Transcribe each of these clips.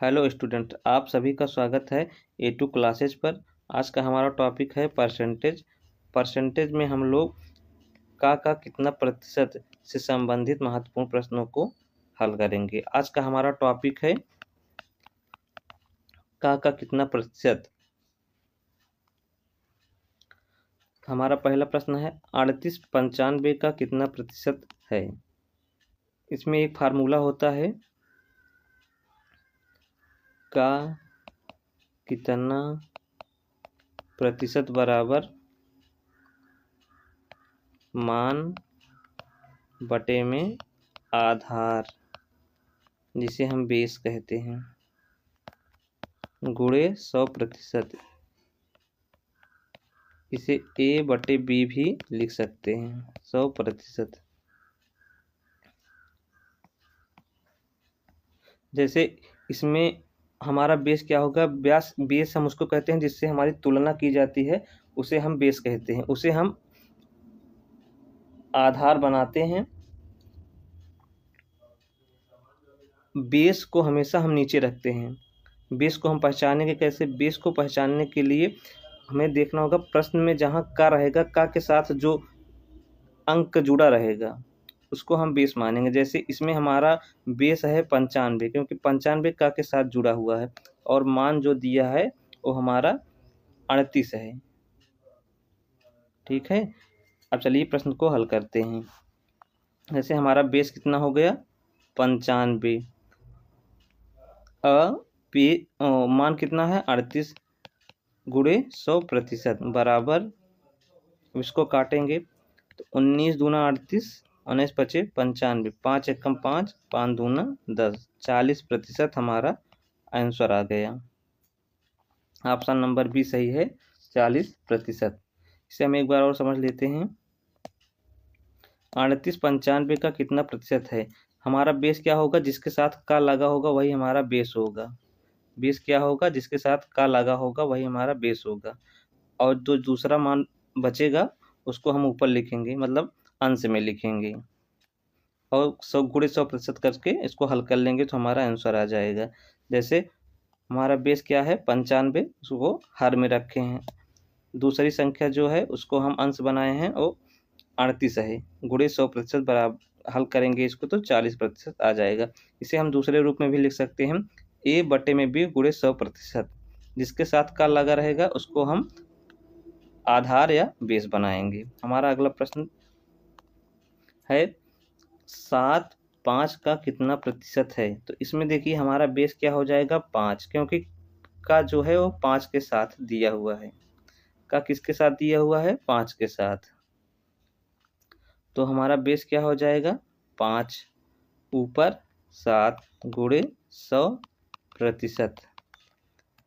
Hello student, आप सभी का स्वागत है A2 क्लासेज पर। आज का हमारा टॉपिक है परसेंटेज। परसेंटेज में हम लोग का कितना प्रतिशत से संबंधित महत्वपूर्ण प्रश्नों को हल करेंगे। आज का हमारा टॉपिक है का कितना प्रतिशत। हमारा पहला प्रश्न है 38 95 का कितना प्रतिशत है। इसमें एक फार्मूला होता है का कितना प्रतिशत बराबर मान बटे में आधार, जिसे हम बेस कहते हैं, गुणे 100%। इसे A बटे B भी लिख सकते हैं, 100%। जैसे इसमें हमारा बेस क्या होगा, बेस हम उसको कहते हैं जिससे हमारी तुलना की जाती है, उसे हम बेस कहते हैं। उसे हम आधार बनाते हैं। बेस को हमेशा हम नीचे रखते हैं। बेस को हम पहचानेंगे कैसे? बेस को पहचानने के लिए हमें देखना होगा प्रश्न में जहाँ का रहेगा, का के साथ जो अंक जुड़ा रहेगा उसको हम बेस मानेंगे। जैसे इसमें हमारा बेस है 95, क्योंकि 95 का के साथ जुड़ा हुआ है, और मान जो दिया है वो हमारा 38 है। ठीक है, अब चलिए प्रश्न को हल करते हैं। जैसे हमारा बेस कितना हो गया, 95। मान कितना है, 38 गुणे 100% बराबर, इसको काटेंगे तो 19 दूना 38, 19 पचे 95, 5 एकम 5, 5 दूना 10, 40% हमारा आंसर आ गया। ऑप्शन नंबर बी सही है, 40%। इसे हम एक बार और समझ लेते हैं। 38 95 का कितना प्रतिशत है। हमारा बेस क्या होगा, जिसके साथ का लगा होगा वही हमारा बेस होगा। बेस क्या होगा, जिसके साथ का लगा होगा वही हमारा बेस होगा, और जो दूसरा मान बचेगा उसको हम ऊपर लिखेंगे, मतलब अंश में लिखेंगे, और 100 गुणे 100% करके इसको हल कर लेंगे तो हमारा आंसर आ जाएगा। जैसे हमारा बेस क्या है 95, उसको हर में रखे हैं, दूसरी संख्या जो है उसको हम अंश बनाए हैं वो 38 है, गुणे 100% बराबर हल करेंगे इसको तो 40% आ जाएगा। इसे हम दूसरे रूप में भी लिख सकते हैं, A बटे में B गुणे 100%। जिसके साथ का लगा रहेगा उसको हम आधार या बेस बनाएंगे। हमारा अगला प्रश्न है 7 5 का कितना प्रतिशत है। तो इसमें देखिए हमारा बेस क्या हो जाएगा 5, क्योंकि का जो है वो 5 के साथ दिया हुआ है। का किसके साथ दिया हुआ है, 5 के साथ। तो हमारा बेस क्या हो जाएगा 5 ऊपर 7 गुणे 100%।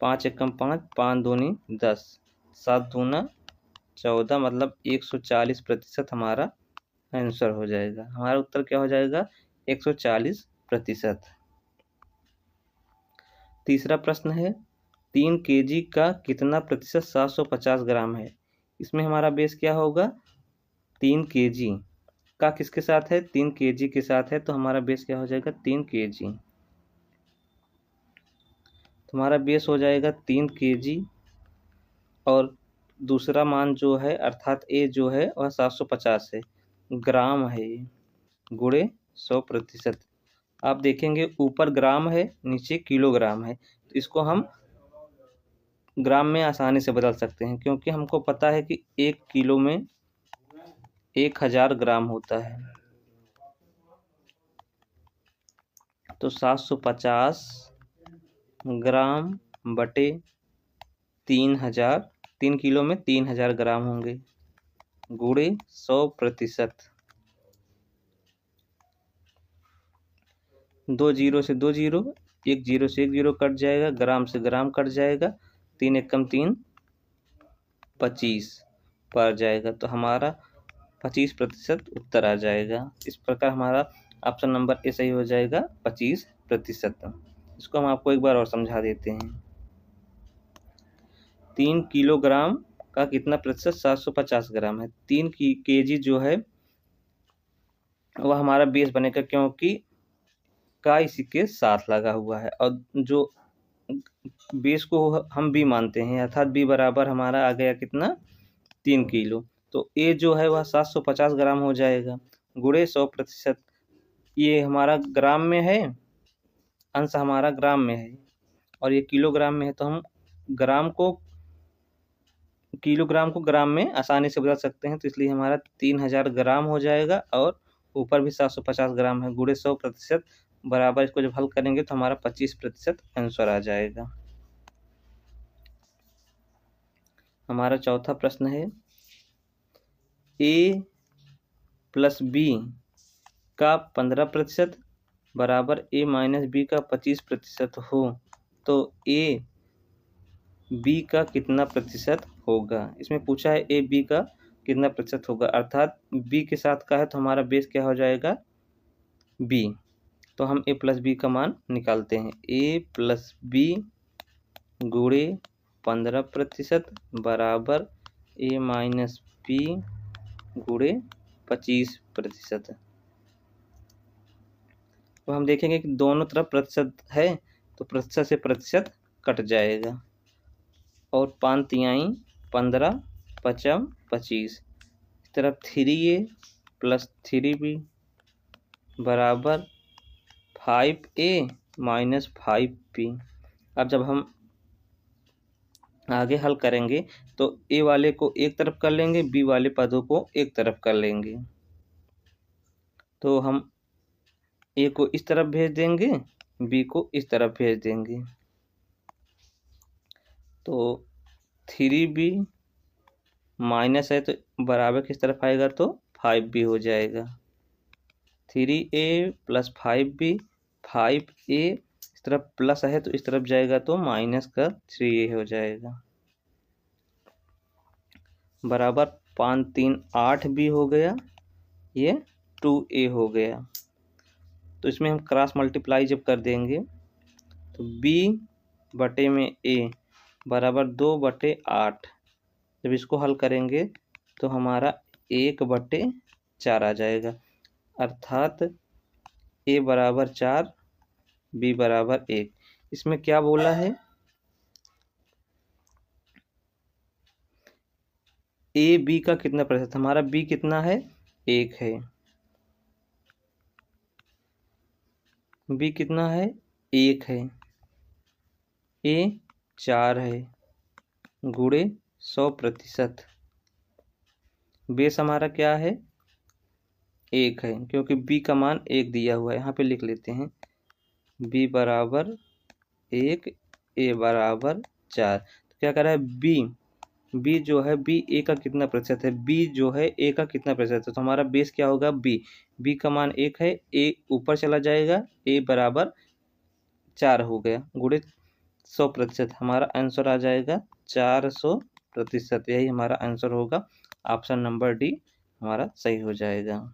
5 एकम 5, 5 दूनी 10, 7 दूना 14, मतलब 140% हमारा आंसर हो जाएगा। हमारा उत्तर क्या हो जाएगा, 140%। तीसरा प्रश्न है 3 kg का कितना प्रतिशत 750 ग्राम है। इसमें हमारा बेस क्या होगा 3 kg। का किसके साथ है, 3 kg के साथ है, तो हमारा बेस क्या हो जाएगा 3 kg। तो हमारा बेस हो जाएगा 3 kg, और दूसरा मान जो है अर्थात ए जो है वह 750 है, ग्राम है, गुणे 100%। आप देखेंगे ऊपर ग्राम है नीचे किलोग्राम है, तो इसको हम ग्राम में आसानी से बदल सकते हैं, क्योंकि हमको पता है कि 1 किलो में 1000 ग्राम होता है। तो 750 ग्राम बटे 3000, 3 किलो में 3000 ग्राम होंगे, गुणे 100%। 2 जीरो से 2 जीरो, 1 जीरो से 1 जीरो कट जाएगा, ग्राम से ग्राम कट जाएगा, 3 एकम 3, 25 पर जाएगा, तो हमारा 25% उत्तर आ जाएगा। इस प्रकार हमारा ऑप्शन नंबर ए सही हो जाएगा, 25%। इसको हम आपको एक बार और समझा देते हैं। 3 किलोग्राम का कितना प्रतिशत 750 ग्राम है। 3 kg जो है वह हमारा बेस बनेगा, क्योंकि का इसी के साथ लगा हुआ है, और जो बेस को हम बी मानते हैं, अर्थात बी बराबर हमारा आ गया कितना 3 किलो। तो ए जो है वह 750 ग्राम हो जाएगा, गुणे 100%। ये हमारा ग्राम में है, अंश हमारा ग्राम में है और ये किलोग्राम में है, तो हम ग्राम को किलोग्राम को ग्राम में आसानी से बदल सकते हैं। तो इसलिए हमारा 3000 ग्राम हो जाएगा और ऊपर भी 750 ग्राम है, गुणे 100% बराबर। इसको जब हल करेंगे तो हमारा 25% आंसर आ जाएगा। हमारा चौथा प्रश्न है, ए प्लस बी का 15% बराबर ए माइनस बी का 25% हो तो ए बी का कितना प्रतिशत होगा। इसमें पूछा है ए बी का कितना प्रतिशत होगा, अर्थात बी के साथ का है तो हमारा बेस क्या हो जाएगा बी। तो हम ए प्लस बी का मान निकालते हैं, ए प्लस बी गुणे 15% बराबर ए माइनस बी गुणे 25%। तो हम देखेंगे कि दोनों तरफ प्रतिशत है तो प्रतिशत से प्रतिशत कट जाएगा, और 5 तिहाई 15 पचम 25। इस तरफ 3a प्लस 3b बराबर 5a माइनस 5b। अब जब हम आगे हल करेंगे तो ए वाले को एक तरफ कर लेंगे, बी वाले पदों को एक तरफ कर लेंगे। तो हम ए को इस तरफ भेज देंगे, बी को इस तरफ भेज देंगे। तो 3b माइनस है तो बराबर किस तरफ आएगा तो 5b हो जाएगा। 3a प्लस 5b, 5a इस तरफ प्लस है तो इस तरफ जाएगा तो माइनस का 3a हो जाएगा, बराबर 5 3 8b हो गया, ये 2a हो गया। तो इसमें हम क्रॉस मल्टीप्लाई जब कर देंगे तो b बटे में a बराबर 2/8। जब इसको हल करेंगे तो हमारा 1/4 आ जाएगा, अर्थात a बराबर 4 b बराबर 1। इसमें क्या बोला है, a b का कितना प्रतिशत, हमारा b कितना है 1 है, b कितना है 1 है, a 4 है, गुणे 100%। बेस हमारा क्या है 1 है, क्योंकि b का मान 1 दिया हुआ है। यहाँ पे लिख लेते हैं b बराबर 1 a बराबर 4। तो क्या कर रहा है b जो है b a का कितना प्रतिशत है, b जो है a का कितना प्रतिशत है। तो हमारा बेस क्या होगा b का मान 1 है, a ऊपर चला जाएगा, a बराबर 4 हो गया, गुणे 100%। हमारा आंसर आ जाएगा 400%। यही हमारा आंसर होगा, ऑप्शन नंबर डी हमारा सही हो जाएगा।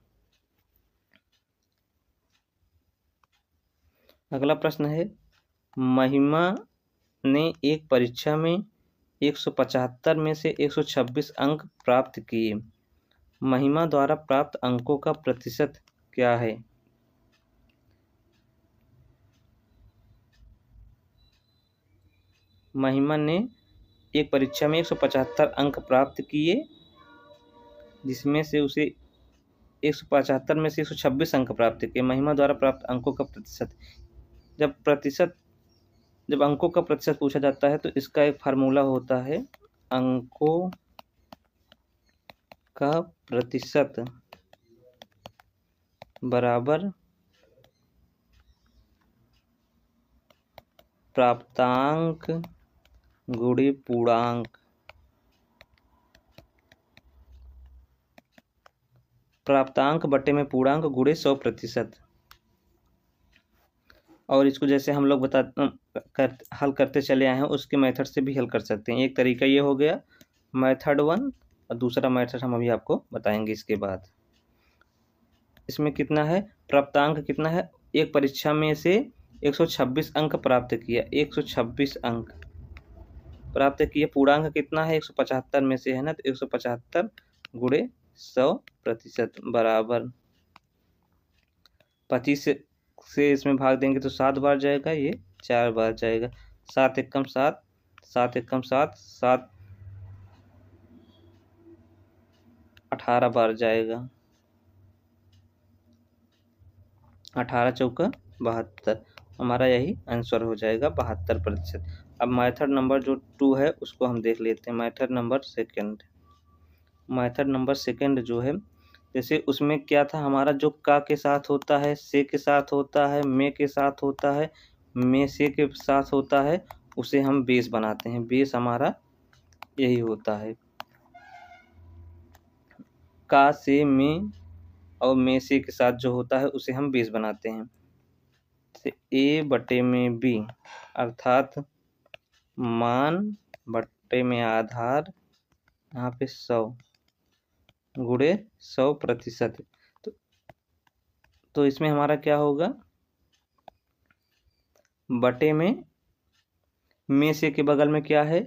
अगला प्रश्न है, महिमा ने एक परीक्षा में 175 में से 126 अंक प्राप्त किए, महिमा द्वारा प्राप्त अंकों का प्रतिशत क्या है। महिमा ने एक परीक्षा में 175 अंक प्राप्त किए, जिसमें से उसे 175 में से 126 अंक प्राप्त किए। महिमा द्वारा प्राप्त अंकों का प्रतिशत, जब अंकों का प्रतिशत पूछा जाता है तो इसका एक फार्मूला होता है, अंकों का प्रतिशत बराबर प्राप्तांक गुणे पूर्णांक। प्राप्तांक बटे में पूर्णांक गुणे 100%। और इसको जैसे हम लोग हल करते चले आए हैं उसके मेथड से भी हल कर सकते हैं। एक तरीका ये हो गया मेथड 1, और दूसरा मेथड हम अभी आपको बताएंगे इसके बाद। इसमें कितना है, प्राप्तांक कितना है, एक परीक्षा में से 126 अंक प्राप्त किया, 126 अंक प्राप्त किए। पूर्णांक कितना है 175 में से है ना, तो 175 गुणे 100% बराबर 25 से इसमें भाग देंगे तो 7 बार जाएगा, ये 4 बार जाएगा। 7 एकम 7, 7 एकम 7, 7 18 बार जाएगा। 18 चौका 72, हमारा यही आंसर हो जाएगा 72%। अब मेथड नंबर जो 2 है उसको हम देख लेते हैं। मेथड नंबर सेकंड जो है, जैसे उसमें क्या था हमारा, जो का के साथ होता है, से के साथ होता है, में के साथ होता है, में से के साथ होता है, उसे हम बेस बनाते हैं। बेस हमारा यही होता है, का से में और में से के साथ जो होता है उसे हम बेस बनाते हैं। ए बटे में बी अर्थात मान बटे में आधार, यहाँ पे 100 गुणे 100%। तो इसमें हमारा क्या होगा, बटे में से के बगल में क्या है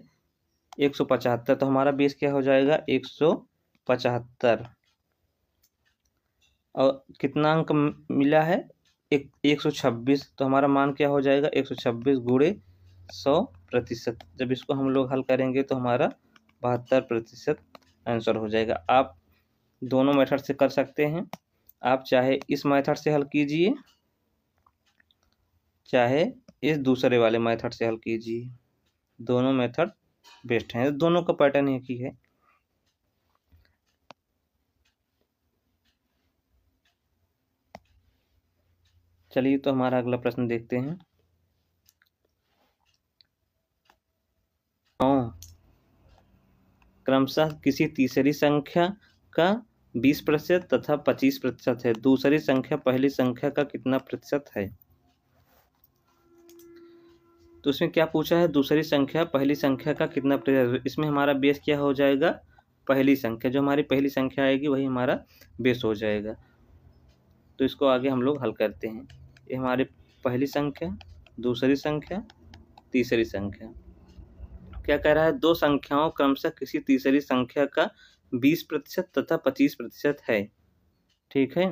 175, तो हमारा बेस क्या हो जाएगा 175। और कितना अंक मिला है 126, तो हमारा मान क्या हो जाएगा 126 गुणे 100%। जब इसको हम लोग हल करेंगे तो हमारा 72% आंसर हो जाएगा। आप दोनों मेथड से कर सकते हैं, आप चाहे इस मेथड से हल कीजिए, चाहे इस दूसरे वाले मेथड से हल कीजिए, दोनों मेथड बेस्ट हैं, दोनों का पैटर्न एक ही है। चलिए तो हमारा अगला प्रश्न देखते हैं। क्रमशः किसी तीसरी संख्या का 20% तथा 25% है, दूसरी संख्या पहली संख्या का कितना प्रतिशत है। तो इसमें क्या पूछा है, दूसरी संख्या पहली संख्या का कितना प्रतिशत। इसमें हमारा बेस क्या हो जाएगा, पहली संख्या, जो हमारी पहली संख्या आएगी वही हमारा बेस हो जाएगा। तो इसको आगे हम लोग हल करते हैं। ये हमारी पहली संख्या, दूसरी संख्या, तीसरी संख्या। क्या कह रहा है, दो संख्याओं क्रमशः किसी तीसरी संख्या का 20% तथा 25% है। ठीक है,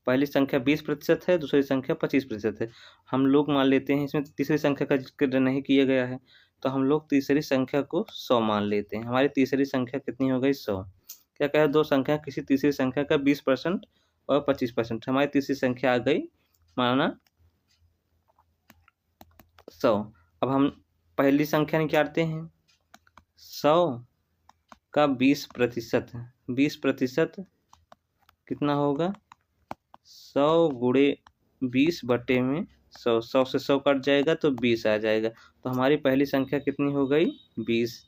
पहली संख्या 20% है, दूसरी संख्या 25% है। हम लोग मान लेते हैं, इसमें तीसरी संख्या का जिक्र नहीं किया गया है, तो हम लोग तीसरी संख्या को 100 मान लेते हैं। हमारी तीसरी संख्या कितनी हो गई 100। क्या कहा, दो संख्या किसी तीसरी संख्या का 20% और 25%। हमारी तीसरी संख्या आ गई माना 100। अब हम पहली संख्या निकालते हैं, 100 का 20%, 20% कितना होगा 100 गुणे 20 बटे में 100, 100 से 100 कट जाएगा तो 20 आ जाएगा। तो हमारी पहली संख्या कितनी हो गई 20।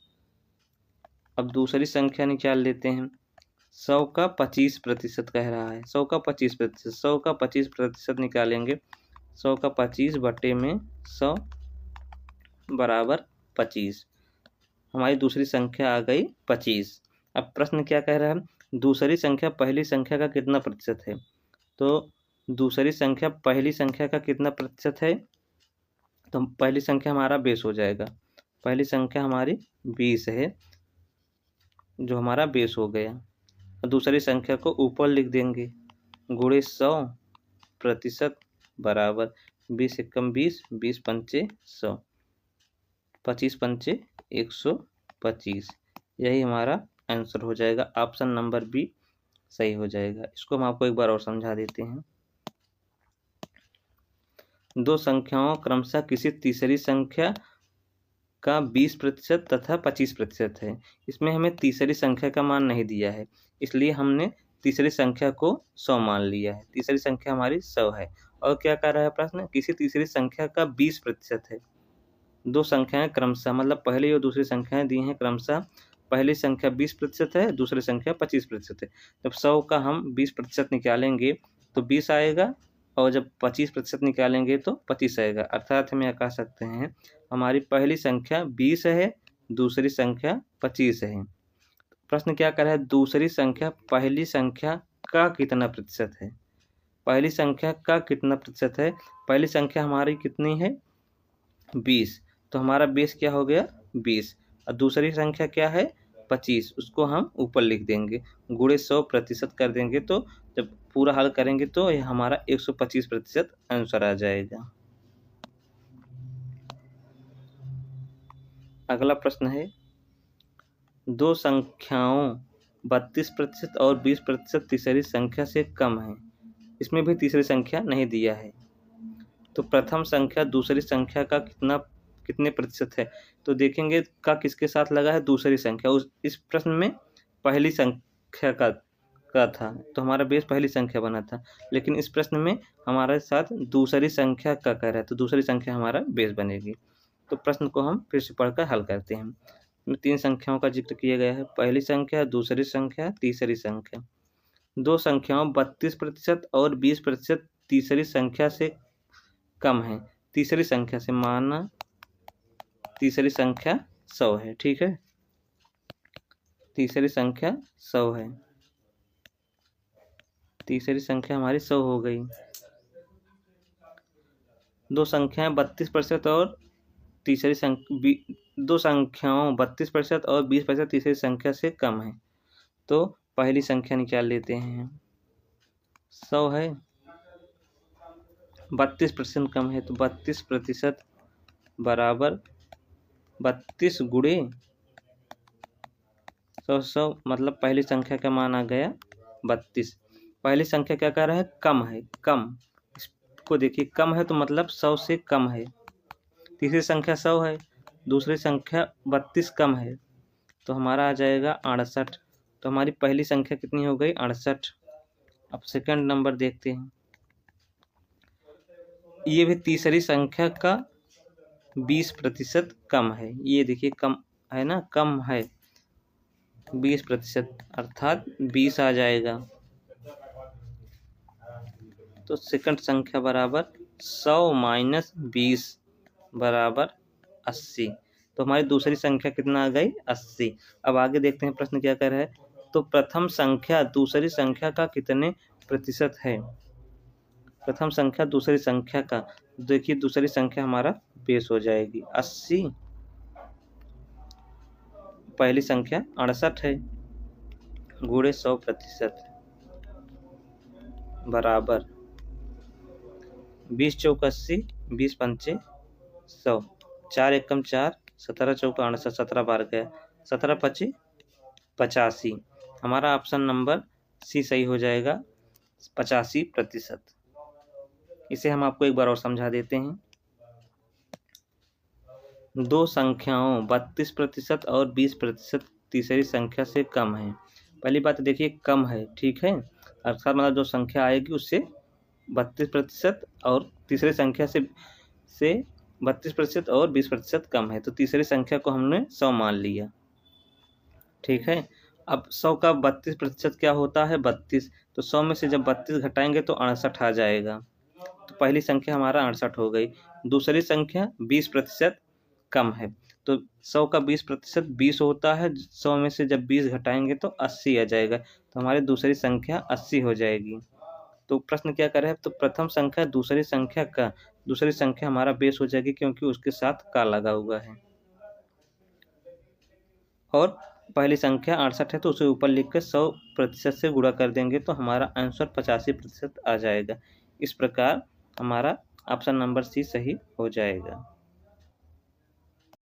अब दूसरी संख्या निकाल लेते हैं, 100 का 25% कह रहा है, 100 का 25%, 100 का 25% निकालेंगे, 100 का 25 बटे में 100 बराबर 25। हमारी दूसरी संख्या आ गई 25। अब प्रश्न क्या कह रहा है, दूसरी संख्या पहली संख्या का कितना प्रतिशत है। तो दूसरी संख्या पहली संख्या का कितना प्रतिशत है, तो पहली संख्या हमारा बेस हो जाएगा। पहली संख्या हमारी 20 है, जो हमारा बेस हो गया। दूसरी संख्या को ऊपर लिख देंगे, गुणे 100% बराबर 20 एकम 20, 20 पंचे 100, 25 पंचे 125। यही हमारा आंसर हो जाएगा। ऑप्शन नंबर बी सही हो जाएगा। इसको हम आपको एक बार और समझा देते हैं। दो संख्याओं क्रमशः किसी तीसरी संख्या का 20% तथा 25% है। इसमें हमें तीसरी संख्या का मान नहीं दिया है, इसलिए हमने तीसरी संख्या को 100 मान लिया है। तीसरी संख्या हमारी 100 है। और क्या कह रहा है प्रश्न, किसी तीसरी संख्या का 20% है। दो संख्याएं क्रमशः, मतलब पहली और दूसरी संख्याएं दी हैं क्रमशः। पहली संख्या 20% है, दूसरी संख्या 25% है। जब 100 का हम 20% निकालेंगे तो 20 आएगा, और जब 25% निकालेंगे तो 25 आएगा। अर्थात हम यह कह सकते हैं हमारी पहली संख्या 20 है, दूसरी संख्या 25 है। प्रश्न क्या कर रहा है, दूसरी संख्या पहली संख्या का कितना प्रतिशत है। पहली संख्या का कितना प्रतिशत है, पहली संख्या हमारी कितनी है 20, तो हमारा बेस क्या हो गया 20। और दूसरी संख्या क्या है 25, उसको हम ऊपर लिख देंगे, गुणे 100% कर देंगे। तो जब पूरा हल करेंगे तो ये हमारा 125% आंसर आ जाएगा। अगला प्रश्न है, दो संख्याओं 32% और 20% तीसरी संख्या से कम है। इसमें भी तीसरी संख्या नहीं दिया है, तो प्रथम संख्या दूसरी संख्या का कितने प्रतिशत है। तो देखेंगे का किसके साथ लगा है, दूसरी संख्या। इस प्रश्न में पहली संख्या का था, तो हमारा बेस पहली संख्या बना था, लेकिन इस प्रश्न में हमारे साथ दूसरी संख्या का कह रहा है, तो दूसरी संख्या हमारा बेस बनेगी। तो प्रश्न को हम फिर से पढ़कर हल करते हैं। इसमें 3 संख्याओं का जिक्र किया गया है, पहली संख्या, दूसरी संख्या, तीसरी संख्या। दो संख्याओं 32% और 20% तीसरी संख्या से कम है। तीसरी संख्या से, माना तीसरी संख्या 100 है, ठीक है, तीसरी संख्या 100 है, तीसरी संख्या हमारी 100 हो गई। दो संख्याएं 32% और तीसरी दो संख्याओं 32% और 20% तीसरी संख्या से कम है, तो पहली संख्या निकाल लेते हैं। 100 है, 32% कम है, तो 32% बराबर 32 गुणे 100 मतलब पहली संख्या का मान आ गया 32। पहली संख्या क्या कह रहा है, कम है, कम। इसको देखिए, कम है तो मतलब 100 से कम है। तीसरी संख्या 100 है, दूसरी संख्या 32 कम है, तो हमारा आ जाएगा 68। तो हमारी पहली संख्या कितनी हो गई, 68। अब सेकंड नंबर देखते हैं। ये भी तीसरी संख्या का 20% कम है। ये देखिए कम है ना, कम है 20%, अर्थात 20 आ जाएगा। तो सेकंड संख्या बराबर 100 माइनस 20 बराबर 80। तो हमारी दूसरी संख्या कितना आ गई, 80। अब आगे देखते हैं प्रश्न क्या कर रहा है। तो प्रथम संख्या दूसरी संख्या का कितने प्रतिशत है। प्रथम संख्या दूसरी संख्या का, देखिए दूसरी संख्या हमारा बेस हो जाएगी 80, पहली संख्या 68 है, गुणे 100% बराबर 20 चौक 80, 20 पंचे 100, 4 एकम 4, 17 चौक 68, 17 बार गया, 17 पचे 85। हमारा ऑप्शन नंबर सी सही हो जाएगा, 85%। इसे हम आपको एक बार और समझा देते हैं। दो संख्याओं 32% और 20% तीसरी संख्या से कम है। पहली बात देखिए कम है, ठीक है, अर्थात मतलब जो संख्या आएगी उससे 32% और तीसरी संख्या से 32% और 20% कम है, तो तीसरी संख्या को हमने 100 मान लिया, ठीक है। अब 100 का 32% क्या होता है, 32, तो 100 में से जब 32 घटाएंगे तो 68 आ जाएगा, तो पहली संख्या हमारा 68 हो गई। दूसरी संख्या 20% कम है, तो 100 का 20% 20 होता है, 100 में से जब 20 घटाएंगे तो 80 आ जाएगा, तो हमारी दूसरी संख्या 80 हो जाएगी। तो प्रश्न क्या कर रहे हैं, तो प्रथम संख्या दूसरी संख्या का, दूसरी संख्या हमारा बेस हो जाएगी क्योंकि उसके साथ का लगा हुआ है, और पहली संख्या 68 है तो उसे ऊपर लिख कर 100% से गुणा कर देंगे तो हमारा आंसर 85% आ जाएगा। इस प्रकार हमारा ऑप्शन नंबर सी सही हो जाएगा।